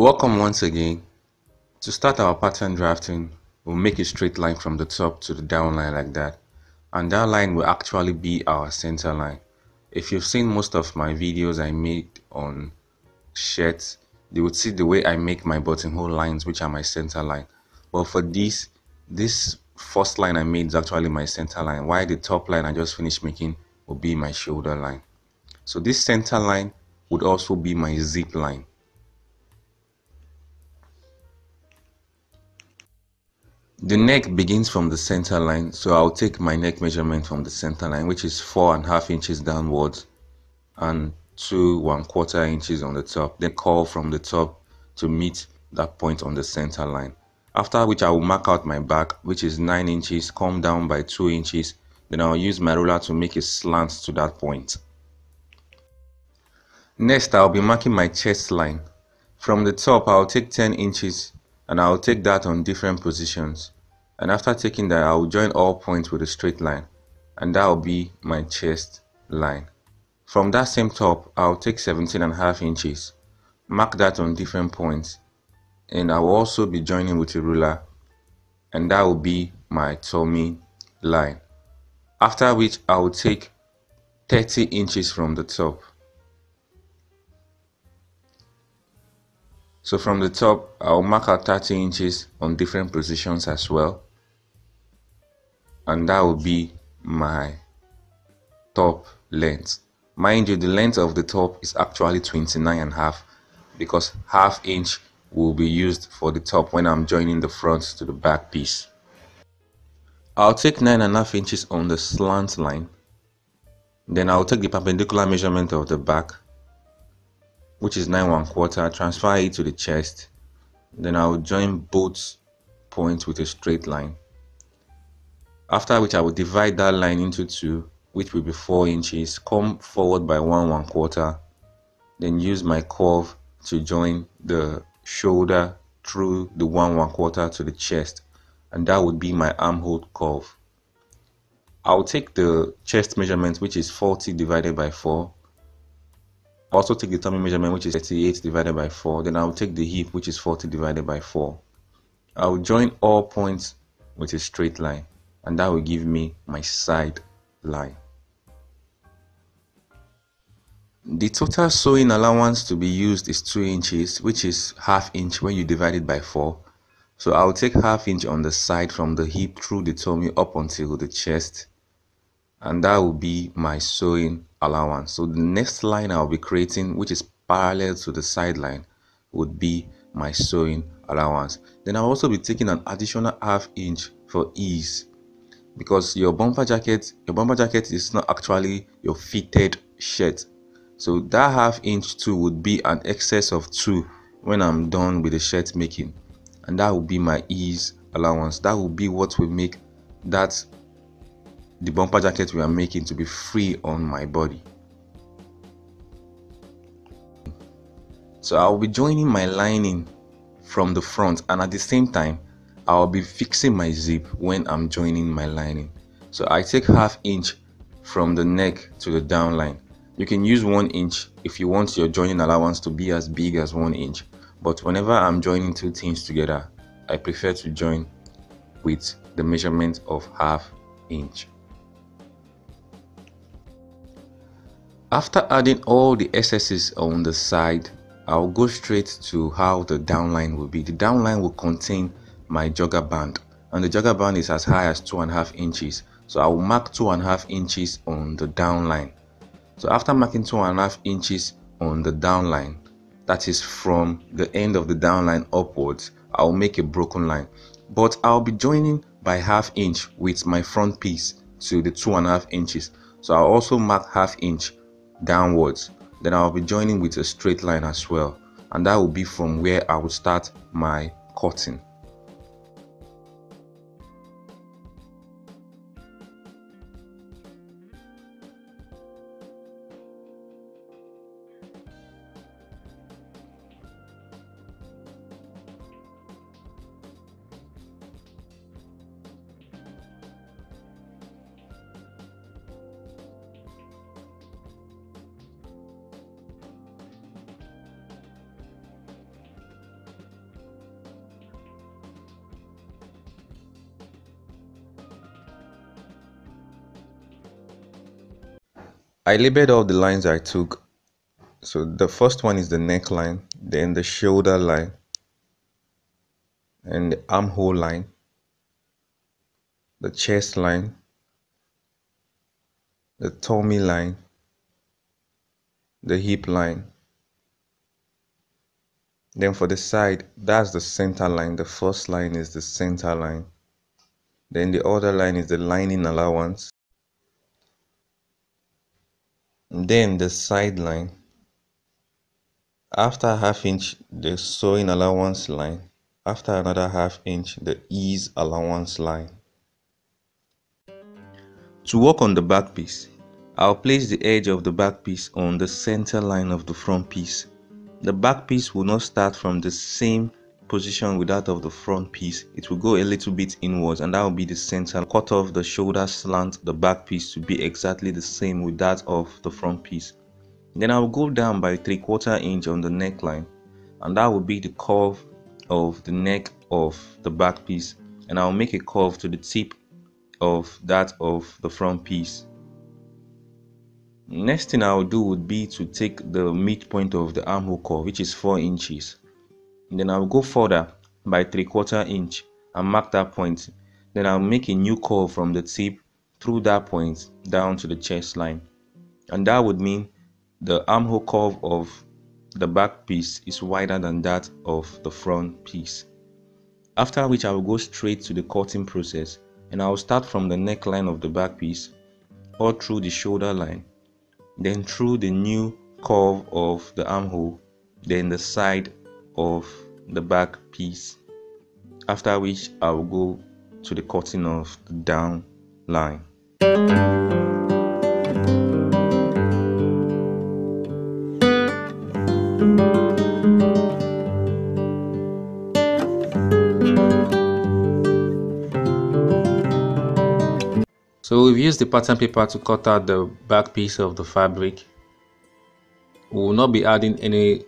Welcome once again. To start our pattern drafting, we'll make a straight line from the top to the down line like that. And that line will actually be our center line. If you've seen most of my videos I made on shirts, you would see the way I make my buttonhole lines, which are my center line. But for this first line I made is actually my center line, while the top line I just finished making will be my shoulder line. So this center line would also be my zip line. The neck begins from the center line, so I'll take my neck measurement from the center line, which is 4.5 inches downwards and 2 1/4 inches on the top, then curl from the top to meet that point on the center line. After which I will mark out my back, which is 9 inches, come down by 2 inches, then I'll use my ruler to make a slant to that point. Next, I'll be marking my chest line. From the top, I'll take 10 inches and I'll take that on different positions. And after taking that, I'll join all points with a straight line, and that will be my chest line. From that same top, I'll take 17.5 inches, mark that on different points, and I will also be joining with a ruler, and that will be my tummy line. After which, I will take 30 inches from the top. So from the top, I'll mark out 30 inches on different positions as well. And that will be my top length. Mind you, the length of the top is actually 29.5 because ½ inch will be used for the top when I'm joining the front to the back piece. I'll take 9.5 inches on the slant line. Then I'll take the perpendicular measurement of the back, which is 9 1/4, transfer it to the chest. Then I'll join both points with a straight line. After which I will divide that line into two, which will be 4 inches, come forward by 1 1/4, then use my curve to join the shoulder through the 1 1/4 to the chest, and that would be my armhole curve. I'll take the chest measurement, which is 40 divided by 4. Also take the tummy measurement, which is 38 divided by 4. Then I'll take the hip, which is 40 divided by 4. I'll join all points with a straight line, and that will give me my side line. The total sewing allowance to be used is 2 inches, which is ½ inch when you divide it by 4. So I'll take ½ inch on the side from the hip through the tummy up until the chest, and that will be my sewing allowance. So the next line I'll be creating, which is parallel to the side line, would be my sewing allowance. Then I'll also be taking an additional ½ inch for ease, because your bumper jacket is not actually your fitted shirt. So that ½ inch too would be an excess of 2 when I'm done with the shirt making, and that will be my ease allowance. That will be what will make the bumper jacket we are making to be free on my body. So I'll be joining my lining from the front, and at the same time I'll be fixing my zip when I'm joining my lining. So I take ½ inch from the neck to the downline. You can use 1 inch if you want your joining allowance to be as big as 1 inch, but whenever I'm joining two things together, I prefer to join with the measurement of ½ inch. After adding all the excesses on the side, I'll go straight to how the downline will be. The downline will contain my jogger band, and the jogger band is as high as 2.5 inches. So I will mark 2.5 inches on the downline. So after marking 2.5 inches on the downline, that is from the end of the downline upwards, I'll make a broken line. But I'll be joining by ½ inch with my front piece to the 2.5 inches. So I'll also mark ½ inch downwards. Then I'll be joining with a straight line as well, and that will be from where I will start my cutting. I labeled all the lines I took. So the first one is the neckline, then the shoulder line, and the armhole line, the chest line, the tummy line, the hip line. Then for the side, that's the center line. The first line is the center line. Then the other line is the lining allowance. And then the side line. After ½ inch, the sewing allowance line. After another ½ inch, the ease allowance line. To work on the back piece, I'll place the edge of the back piece on the center line of the front piece. The back piece will not start from the same position with that of the front piece. It will go a little bit inwards, and that will be the center. Cut off the shoulder slant, the back piece to be exactly the same with that of the front piece. Then I will go down by 3/4 inch on the neckline, and that will be the curve of the neck of the back piece, and I will make a curve to the tip of that of the front piece. Next thing I will do would be to take the midpoint of the armhole curve, which is 4 inches. And then I will go further by 3/4 inch and mark that point. Then I'll make a new curve from the tip through that point down to the chest line, and that would mean the armhole curve of the back piece is wider than that of the front piece. After which I will go straight to the cutting process, and I will start from the neckline of the back piece all through the shoulder line, then through the new curve of the armhole, then the side of the back piece. After which I will go to the cutting of the down line. So we've used the pattern paper to cut out the back piece of the fabric. We will not be adding any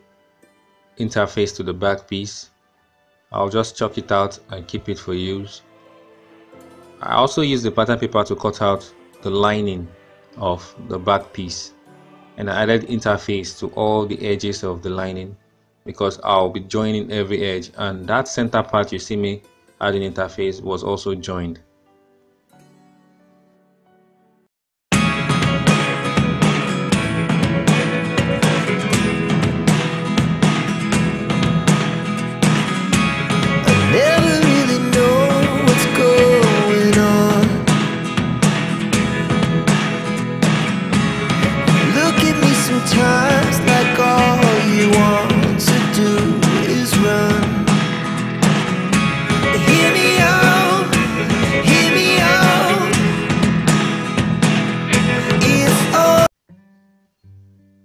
interface to the back piece. I'll just chalk it out and keep it for use. I also used the pattern paper to cut out the lining of the back piece, and I added interface to all the edges of the lining because I'll be joining every edge, and that center part you see me adding interface was also joined.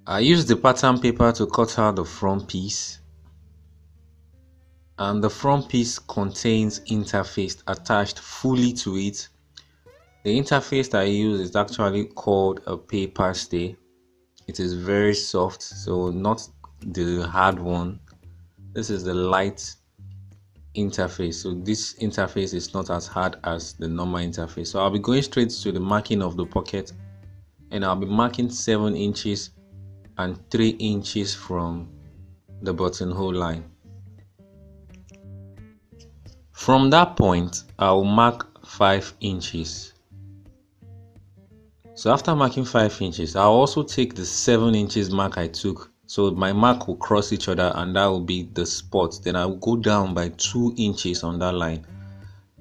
I used the pattern paper to cut out the front piece, and the front piece contains interface attached fully to it. The interface that I use is actually called a paper stay. It is very soft, so not the hard one. This is the light interface, so this interface is not as hard as the normal interface. So I'll be going straight to the marking of the pocket, and I'll be marking 7 inches and 3 inches from the buttonhole line. From that point, I'll mark 5 inches. So after marking 5 inches, I'll also take the 7 inches mark I took. So my mark will cross each other, and that will be the spot. Then I'll go down by 2 inches on that line.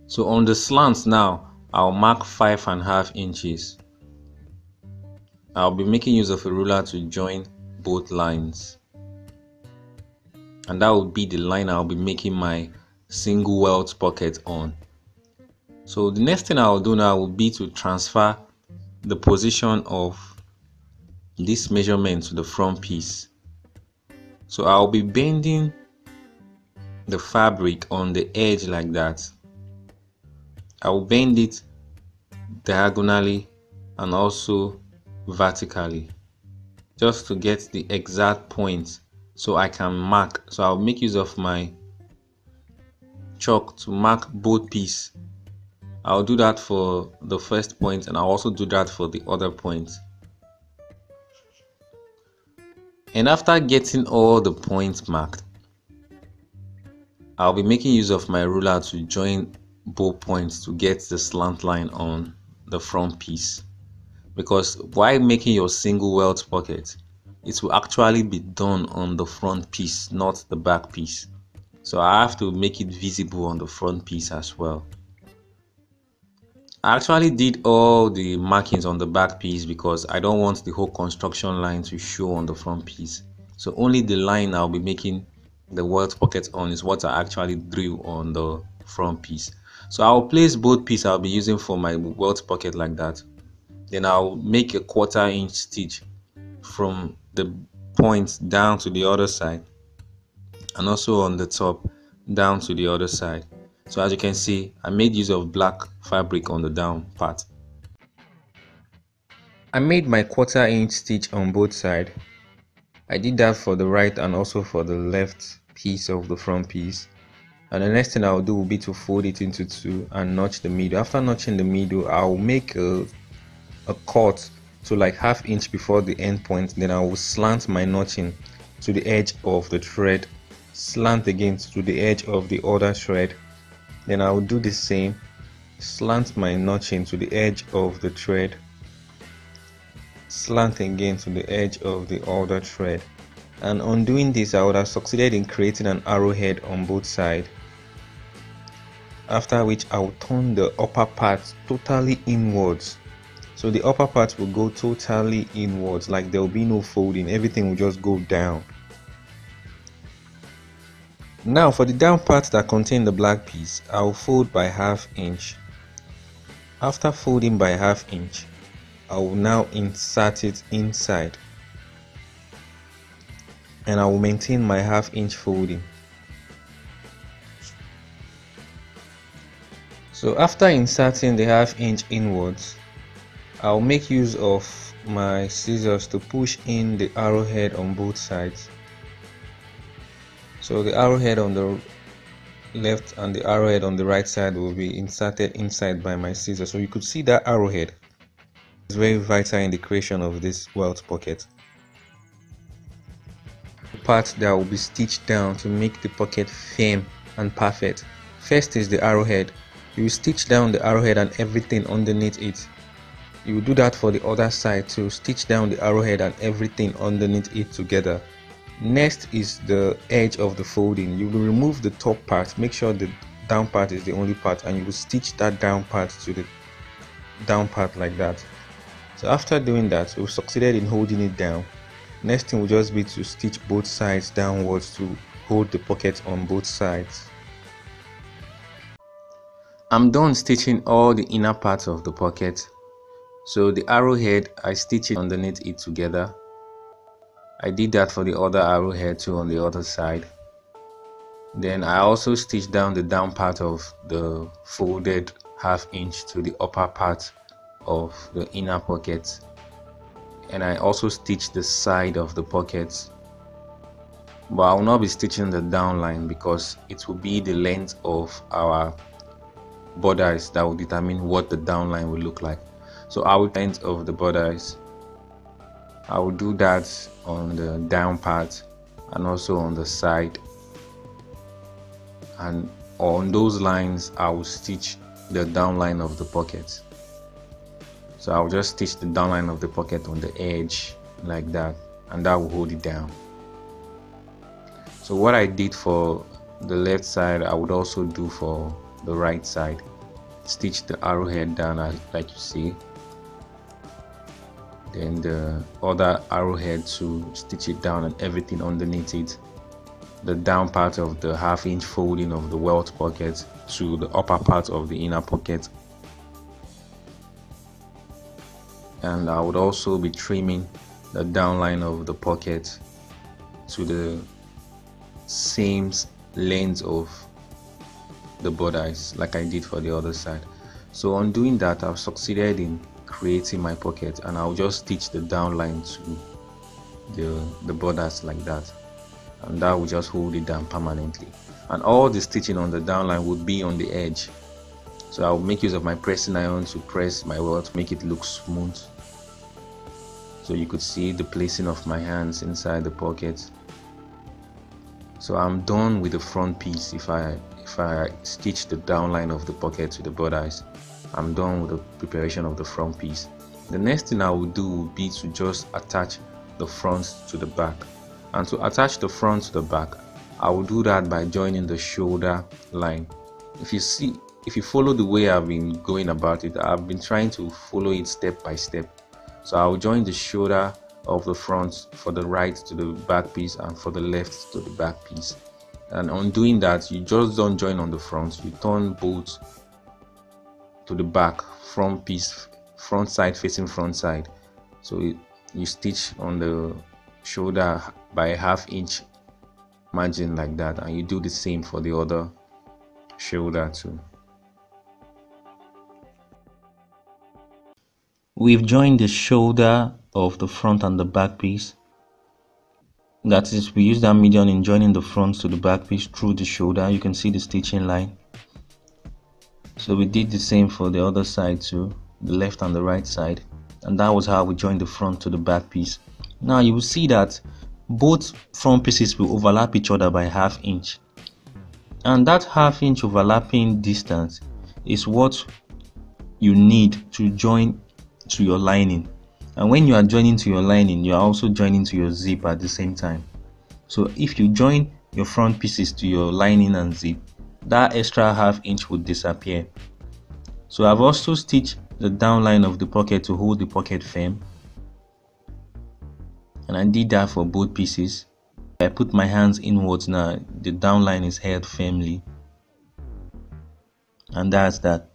So on the slants now, I'll mark 5.5 inches. I'll be making use of a ruler to join both lines, and that will be the line I'll be making my single welt pocket on. So the next thing I'll do now will be to transfer the position of this measurement to the front piece. So I'll be bending the fabric on the edge like that. I'll bend it diagonally and also vertically, just to get the exact point so I can mark. So I'll make use of my chalk to mark both pieces. I'll do that for the first point, and I'll also do that for the other point. And after getting all the points marked, I'll be making use of my ruler to join both points to get the slant line on the front piece. Because while making your single welt pocket, it will actually be done on the front piece, not the back piece. So I have to make it visible on the front piece as well. I actually did all the markings on the back piece because I don't want the whole construction line to show on the front piece. So only the line I'll be making the welt pocket on is what I actually drew on the front piece. So I'll place both pieces I'll be using for my welt pocket like that. Then I'll make a 1/4 inch stitch from the point down to the other side, and also on the top down to the other side. So as you can see, I made use of black fabric on the down part. I made my 1/4 inch stitch on both sides. I did that for the right and also for the left piece of the front piece. And the next thing I'll do will be to fold it into two and notch the middle. After notching the middle, I'll make a cut to like 1/2 inch before the end point. Then I will slant my notching to the edge of the thread, slant again to the edge of the other thread. Then I will do the same, slant my notching to the edge of the thread, slant again to the edge of the other thread. And on doing this, I would have succeeded in creating an arrowhead on both sides, after which I will turn the upper part totally inwards. So the upper part will go totally inwards, like there will be no folding, everything will just go down. Now for the down part that contain the black piece, I will fold by 1/2 inch. After folding by 1/2 inch, I will now insert it inside, and I will maintain my 1/2 inch folding. So after inserting the 1/2 inch inwards, I'll make use of my scissors to push in the arrowhead on both sides. So the arrowhead on the left and the arrowhead on the right side will be inserted inside by my scissors. So you could see that arrowhead is very vital in the creation of this welt pocket. The part that will be stitched down to make the pocket firm and perfect. First is the arrowhead. You will stitch down the arrowhead and everything underneath it. You will do that for the other side to stitch down the arrowhead and everything underneath it together. Next is the edge of the folding. You will remove the top part, make sure the down part is the only part, and you will stitch that down part to the down part like that. So after doing that, we've succeeded in holding it down. Next thing will just be to stitch both sides downwards to hold the pocket on both sides. I'm done stitching all the inner parts of the pocket. So the arrowhead, I stitch it underneath it together. I did that for the other arrowhead too on the other side. Then I also stitched down the down part of the folded 1/2 inch to the upper part of the inner pocket. And I also stitched the side of the pocket. But I will not be stitching the downline because it will be the length of our borders that will determine what the downline will look like. So I will length of the borders. I will do that on the down part and also on the side, and on those lines I will stitch the downline of the pocket. So I'll just stitch the downline of the pocket on the edge like that, and that will hold it down. So what I did for the left side, I would also do for the right side. Stitch the arrowhead down like you see, then the other arrowhead to stitch it down and everything underneath it, the down part of the 1/2 inch folding of the welt pocket to the upper part of the inner pocket. And I would also be trimming the downline of the pocket to the same length of the borders like I did for the other side. So on doing that, I've succeeded in creating my pocket, and I'll just stitch the downline to the borders like that, and that will just hold it down permanently. And all the stitching on the downline would be on the edge. So I'll make use of my pressing iron to press my welt to make it look smooth. so you could see the placing of my hands inside the pocket. So I'm done with the front piece. If I stitch the downline of the pocket to the bodice, I'm done with the preparation of the front piece. The next thing I will do will be to just attach the front to the back. And to attach the front to the back, I will do that by joining the shoulder line. If you follow the way I've been going about it, I've been trying to follow it step by step. So I will join the shoulder of the front for the right to the back piece and for the left to the back piece. And on doing that, you just don't join on the front, you turn both to the back, front piece, front side facing front side. So you stitch on the shoulder by a 1/2 inch margin like that, and you do the same for the other shoulder too. We've joined the shoulder of the front and the back piece. That is, we use that median in joining the front to the back piece through the shoulder. You can see the stitching line. So we did the same for the other side too, the left and the right side, and that was how we joined the front to the back piece. Now you will see that both front pieces will overlap each other by 1/2 inch, and that 1/2 inch overlapping distance is what you need to join to your lining. And when you are joining to your lining, you are also joining to your zip at the same time. So if you join your front pieces to your lining and zip, that extra 1/2 inch would disappear. So I've also stitched the downline of the pocket to hold the pocket firm, and I did that for both pieces. I put my hands inwards now, the downline is held firmly, and that's that.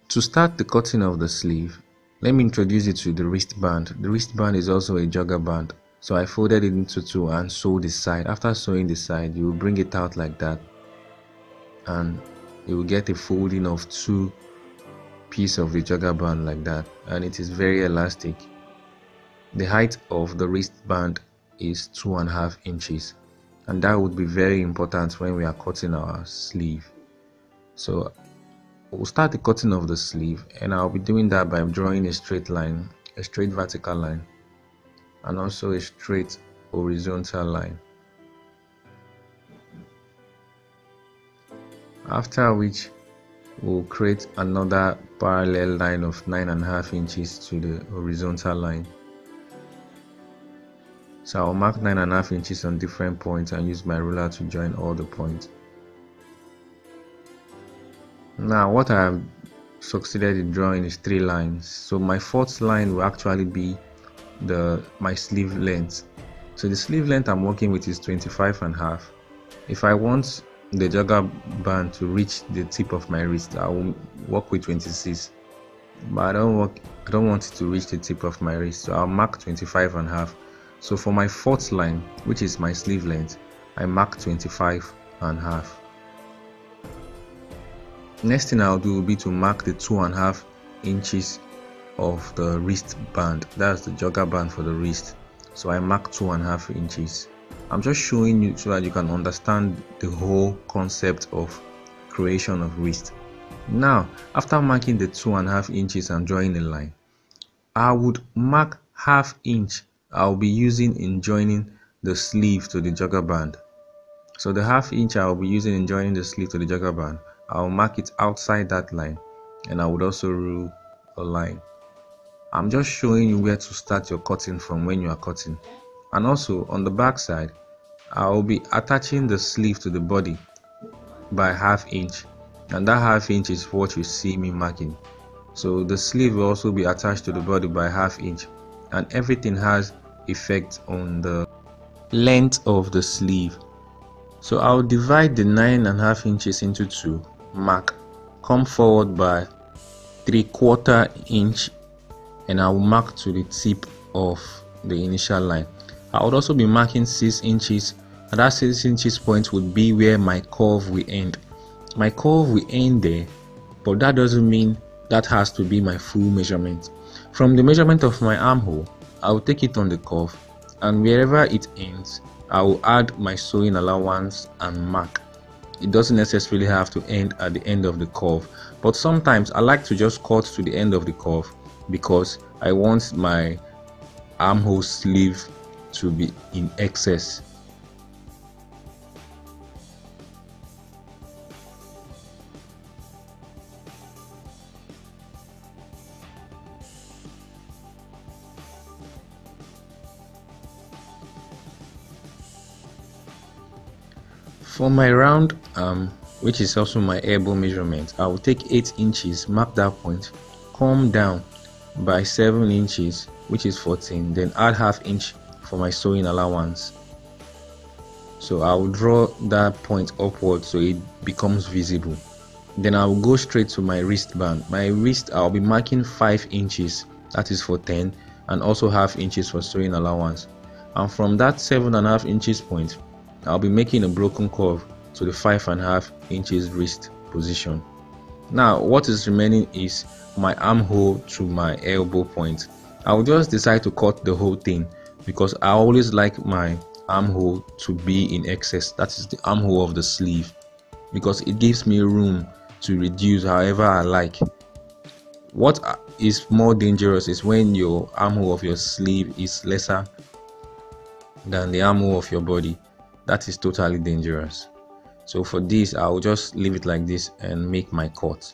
To start the cutting of the sleeve, let me introduce you to the wristband. The wristband is also a jogger band, so I folded it into two and sewed the side. After sewing the side, you will bring it out like that, and you will get a folding of 2 pieces of the jogger band like that, and it is very elastic. The height of the wristband is 2.5 inches, and that would be very important when we are cutting our sleeve. So we'll start the cutting of the sleeve, and I'll be doing that by drawing a straight line, a straight vertical line, and also a straight horizontal line. After which we'll create another parallel line of 9.5 inches to the horizontal line. So I'll mark 9.5 inches on different points and use my ruler to join all the points. Now what I have succeeded in drawing is 3 lines. So my 4th line will actually be my sleeve length. So the sleeve length I'm working with is 25.5. If I want the jogger band to reach the tip of my wrist, I will work with 26, but I don't want it to reach the tip of my wrist, so I'll mark 25.5. So for my 4th line, which is my sleeve length, I mark 25.5. Next thing I'll do will be to mark the 2.5 inches of the wristband. That's the jogger band for the wrist. So I mark 2.5 inches. I'm just showing you so that you can understand the whole concept of creation of wrist. Now, after marking the 2.5 inches and drawing a line, I would mark 1/2 inch I'll be using in joining the sleeve to the jogger band. So the 1/2 inch I'll be using in joining the sleeve to the jogger band, I'll mark it outside that line, and I would also rule a line. I'm just showing you where to start your cutting from when you are cutting. And also on the back side, I'll be attaching the sleeve to the body by 1/2 inch, and that 1/2 inch is what you see me marking. So the sleeve will also be attached to the body by 1/2 inch, and everything has effect on the length of the sleeve. So I'll divide the 9.5 inches into 2, mark, come forward by 3/4 inch, and I will mark to the tip of the initial line. I would also be marking 6 inches, and that 6 inches point would be where my curve will end. My curve will end there, but that doesn't mean that has to be my full measurement. From the measurement of my armhole, I will take it on the curve, and wherever it ends, I will add my sewing allowance and mark. It doesn't necessarily have to end at the end of the curve, but sometimes I like to just cut to the end of the curve because I want my armhole sleeve to be in excess. For my round which is also my elbow measurement, I will take 8 inches, mark that point, come down by 7 inches, which is 14, then add half inch for my sewing allowance. So I will draw that point upward so it becomes visible. Then I will go straight to my wristband. My wrist, I'll be marking 5 inches, that is for 10, and also half inches for sewing allowance. And from that 7.5 inches point, I'll be making a broken curve to the 5.5 inches wrist position. Now what is remaining is my armhole to my elbow point. I will just decide to cut the whole thing because I always like my armhole to be in excess. That is the armhole of the sleeve, because it gives me room to reduce however I like. What is more dangerous is when your armhole of your sleeve is lesser than the armhole of your body. That is totally dangerous. So for this, I'll just leave it like this and make my cut.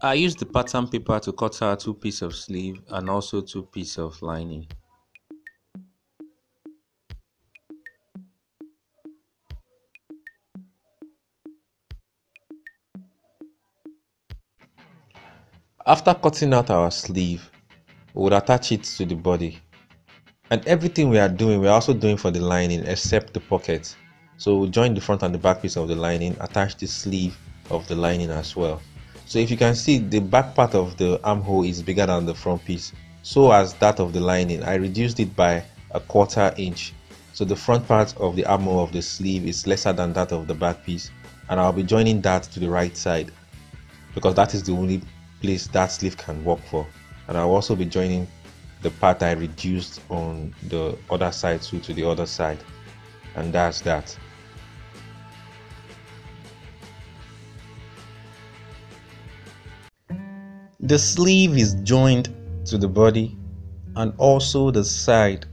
I used the pattern paper to cut out 2 pieces of sleeve and also 2 pieces of lining. After cutting out our sleeve, we would attach it to the body. And everything we are doing, we are also doing for the lining except the pocket. So we'll join the front and the back piece of the lining, attach the sleeve of the lining as well. So if you can see, the back part of the armhole is bigger than the front piece, so as that of the lining. I reduced it by 1/4 inch. So the front part of the armhole of the sleeve is lesser than that of the back piece, and I'll be joining that to the right side because that is the only place that sleeve can work for. And I'll also be joining the part I reduced on the other side to the other side, and that's that. The sleeve is joined to the body and also the side.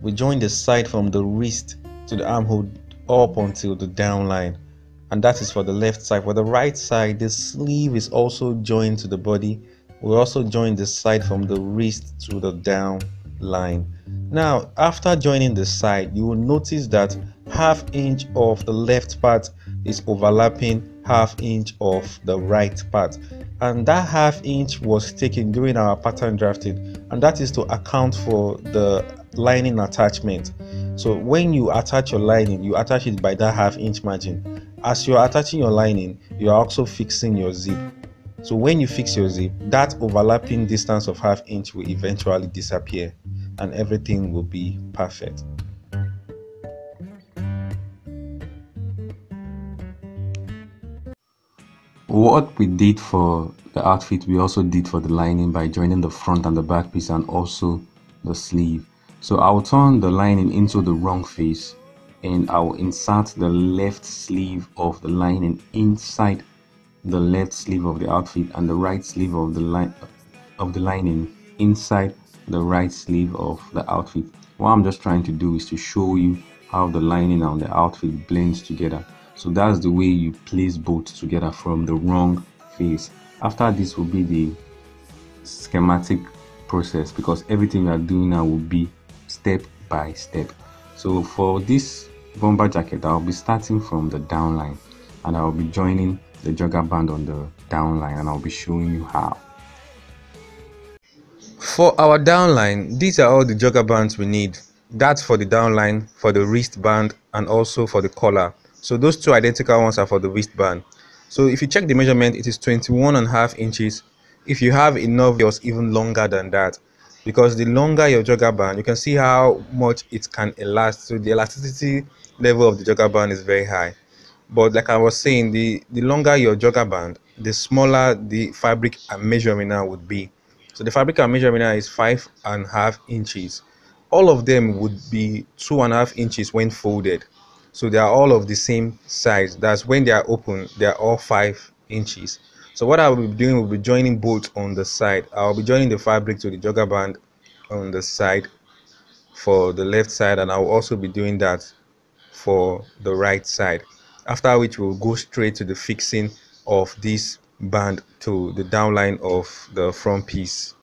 We join the side from the wrist to the armhole up until the downline, and that is for the left side. For the right side, the sleeve is also joined to the body. We also join the side from the wrist to the down line. Now after joining the side, you will notice that half inch of the left part is overlapping half inch of the right part, and that half inch was taken during our pattern drafting, and that is to account for the lining attachment. So when you attach your lining, you attach it by that half inch margin. As you are attaching your lining, you are also fixing your zip. So when you fix your zip, that overlapping distance of half inch will eventually disappear and everything will be perfect. What we did for the outfit, we also did for the lining by joining the front and the back piece and also the sleeve. So I'll turn the lining into the wrong face and I'll insert the left sleeve of the lining inside the left sleeve of the outfit and the right sleeve of the lining inside the right sleeve of the outfit. What I'm just trying to do is to show you how the lining and the outfit blends together. So that's the way you place both together from the wrong face. After this will be the schematic process, because everything we are doing now will be step by step. So for this bomber jacket, I'll be starting from the downline and I'll be joining the jogger band on the downline, and I'll be showing you how. For our downline, these are all the jogger bands we need. That's for the downline, for the wristband, and also for the collar. So those two identical ones are for the wristband. So if you check the measurement, it is 21.5 inches. If you have enough, yours even longer than that, because the longer your jogger band, you can see how much it can elast. So the elasticity level of the jogger band is very high. But like I was saying, the longer your jogger band, the smaller the fabric and measurement now would be. So the fabric and measurement now is 5.5 inches. All of them would be 2.5 inches when folded. So they are all of the same size. That's when they are open, they are all 5 inches. So what I will be doing will be joining both on the side. I'll be joining the fabric to the jogger band on the side for the left side, and I'll also be doing that for the right side, after which we'll go straight to the fixing of this band to the downline of the front piece.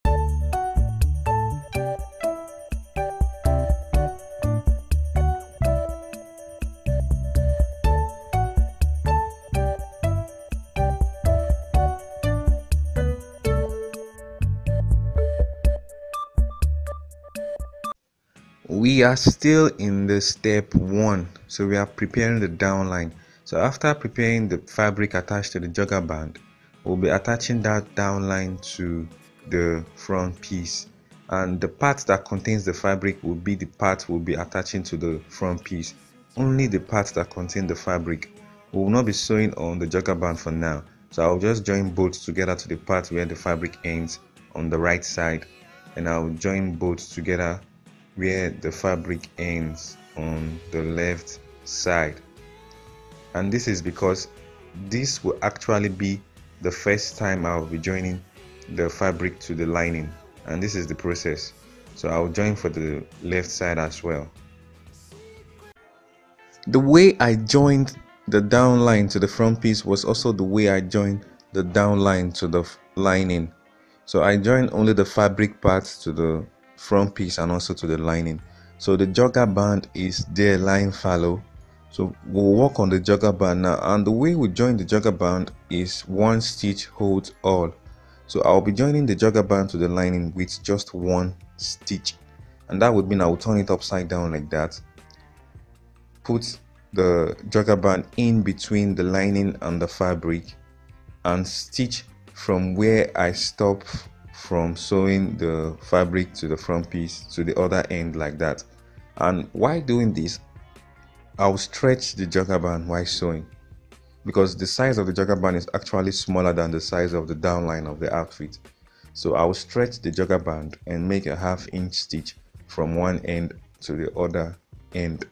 We are still in the step 1, so we are preparing the downline. So after preparing the fabric attached to the jogger band, we'll be attaching that downline to the front piece, and the part that contains the fabric will be the part we'll be attaching to the front piece. Only the part that contains the fabric. We will not be sewing on the jogger band for now, so I'll just join both together to the part where the fabric ends on the right side, and I'll join both together where the fabric ends on the left side. And this is because this will actually be the first time I'll be joining the fabric to the lining, and this is the process. So I'll join for the left side as well. The way I joined the downline to the front piece was also the way I joined the downline to the lining. So I joined only the fabric parts to the front piece and also to the lining. So the jogger band is there lying fallow. So we'll work on the jogger band now, and the way we join the jogger band is one stitch holds all. So I'll be joining the jogger band to the lining with just one stitch, and that would mean I will turn it upside down like that, put the jogger band in between the lining and the fabric, and stitch from where I stop from sewing the fabric to the front piece to the other end like that. And while doing this, I'll stretch the jogger band while sewing, because the size of the jogger band is actually smaller than the size of the downline of the outfit. So I'll stretch the jogger band and make a 1/2 inch stitch from one end to the other end.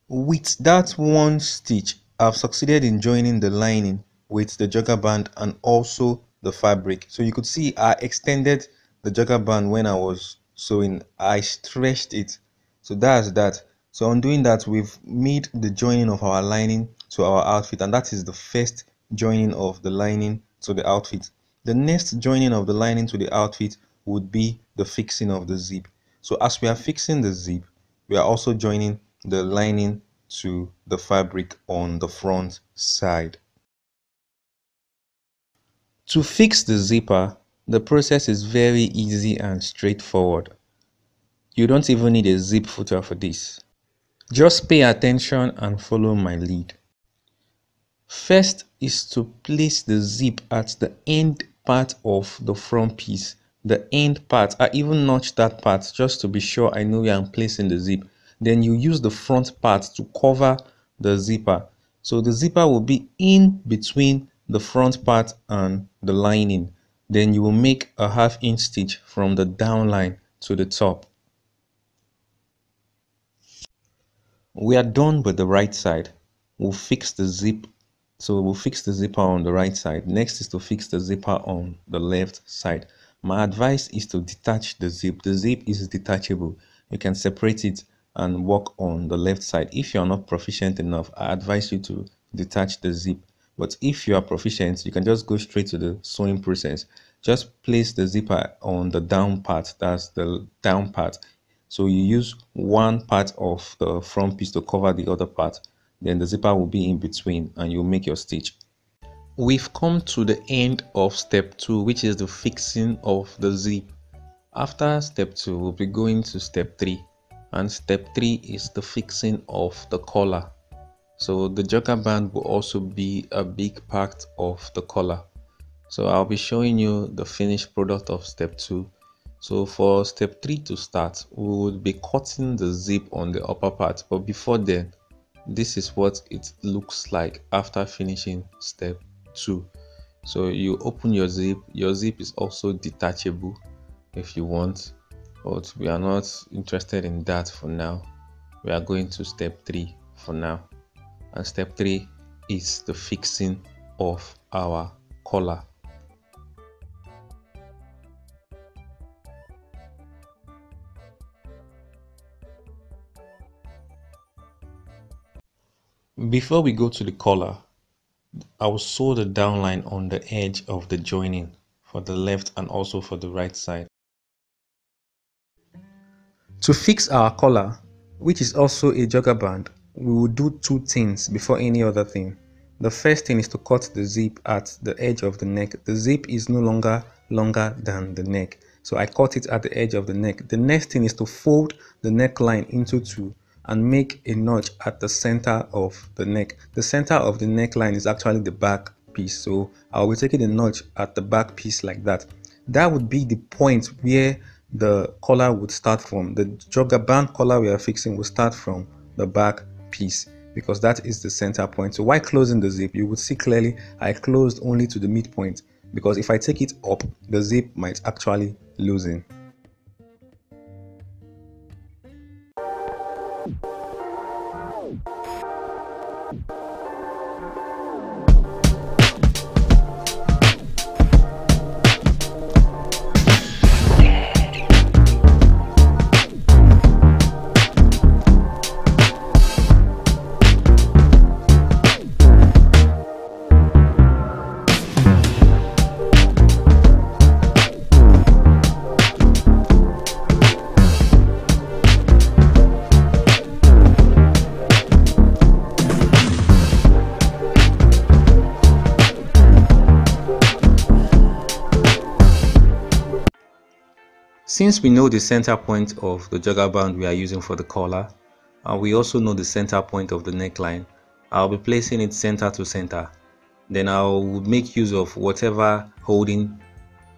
With that one stitch, I've succeeded in joining the lining with the jogger band and also the fabric. So you could see I extended the jogger band when I was sewing. I stretched it. So that's that. So on doing that, we've made the joining of our lining to our outfit, and that is the first joining of the lining to the outfit. The next joining of the lining to the outfit would be the fixing of the zip. So as we are fixing the zip, we are also joining the lining to the fabric on the front side. To fix the zipper, the process is very easy and straightforward. You don't even need a zip footer for this. Just pay attention and follow my lead. First is to place the zip at the end part of the front piece. The end part, I even notch that part just to be sure I know where I'm placing the zip. Then you use the front part to cover the zipper. So the zipper will be in between the front part and the lining. Then you will make a 1/2 inch stitch from the downline to the top. We are done with the right side. We'll fix the zip. So we'll fix the zipper on the right side. Next is to fix the zipper on the left side. My advice is to detach the zip. The zip is detachable. You can separate it and work on the left side. If you're not proficient enough, I advise you to detach the zip. But if you are proficient, you can just go straight to the sewing process. Just place the zipper on the down part. That's the down part. So you use one part of the front piece to cover the other part. Then the zipper will be in between and you'll make your stitch. We've come to the end of step 2, which is the fixing of the zip. After step 2, we'll be going to step 3. And step 3 is the fixing of the collar. So the jogger band will also be a big part of the collar. So I'll be showing you the finished product of step 2. So for step 3 to start, we would be cutting the zip on the upper part, but before then, this is what it looks like after finishing step 2. So you open your zip is also detachable if you want, but we are not interested in that for now. We are going to step 3 for now, and step 3 is the fixing of our collar. Before we go to the collar, I will sew the downline on the edge of the joining for the left and also for the right side. To fix our collar, which is also a jogger band, we will do two things before any other thing. The first thing is to cut the zip at the edge of the neck. The zip is no longer than the neck, so I cut it at the edge of the neck. The next thing is to fold the neckline into two and make a notch at the center of the neck. The center of the neckline is actually the back piece, so I'll be taking a notch at the back piece like that. That would be the point where the collar would start from. The jogger band collar we are fixing will start from the back piece because that is the center point. So while closing the zip, you would see clearly I closed only to the midpoint, because if I take it up, the zip might actually loosen. Since we know the center point of the jogger band we are using for the collar, and we also know the center point of the neckline, I'll be placing it center to center. Then I'll make use of whatever holding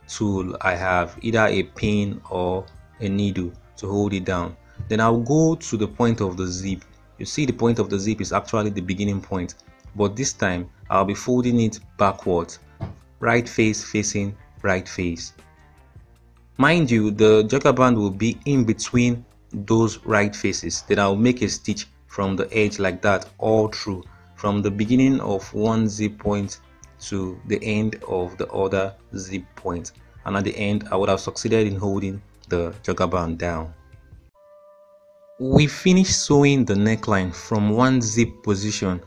tool I have, either a pin or a needle, to hold it down. Then I'll go to the point of the zip. You see, the point of the zip is actually the beginning point, but this time I'll be folding it backwards, right face facing right face. Mind you, the jogger band will be in between those right faces. Then I'll make a stitch from the edge like that all through, from the beginning of one zip point to the end of the other zip point, and at the end I would have succeeded in holding the jogger band down. We finished sewing the neckline from one zip position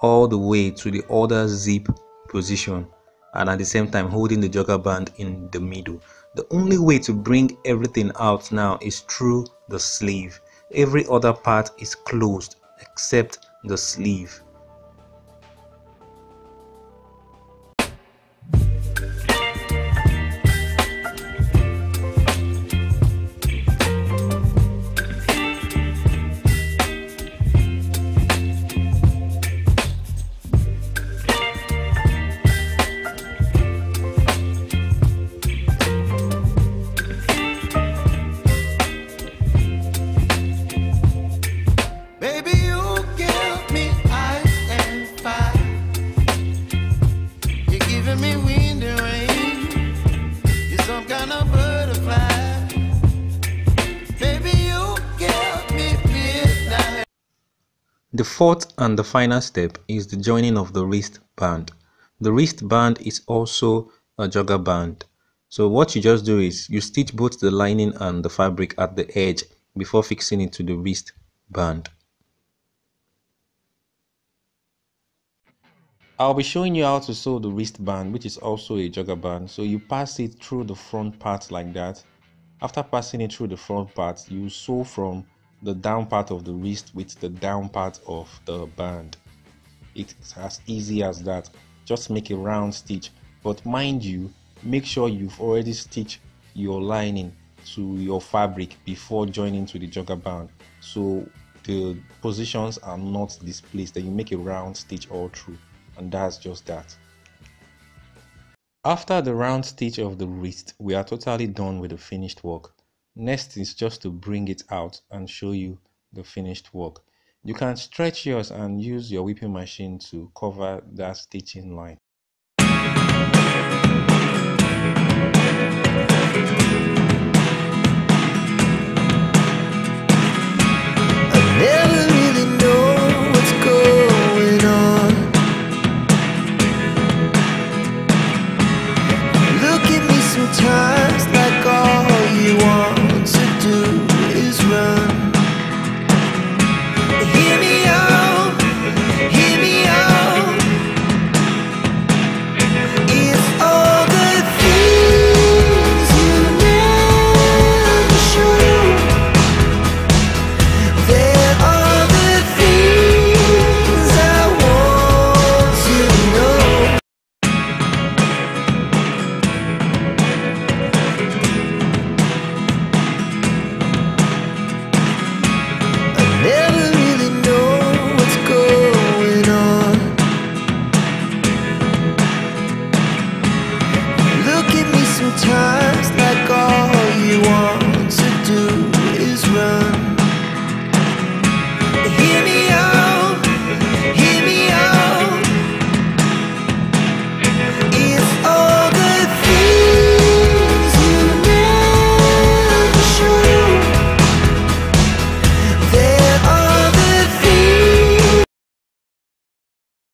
all the way to the other zip position, and at the same time holding the jogger band in the middle. The only way to bring everything out now is through the sleeve. Every other part is closed except the sleeve. The fourth and the final step is the joining of the wristband. The wristband is also a jogger band. So what you just do is you stitch both the lining and the fabric at the edge before fixing it to the wristband. I'll be showing you how to sew the wristband, which is also a jogger band. So you pass it through the front part like that. After passing it through the front part, you sew from the down part of the wrist with the down part of the band. It's as easy as that. Just make a round stitch, but mind you, make sure you've already stitched your lining to your fabric before joining to the jogger band. So the positions are not displaced, then you make a round stitch all through, and that's just that. After the round stitch of the wrist, we are totally done with the finished work. Next is just to bring it out and show you the finished work. You can stretch yours and use your whipping machine to cover that stitching line.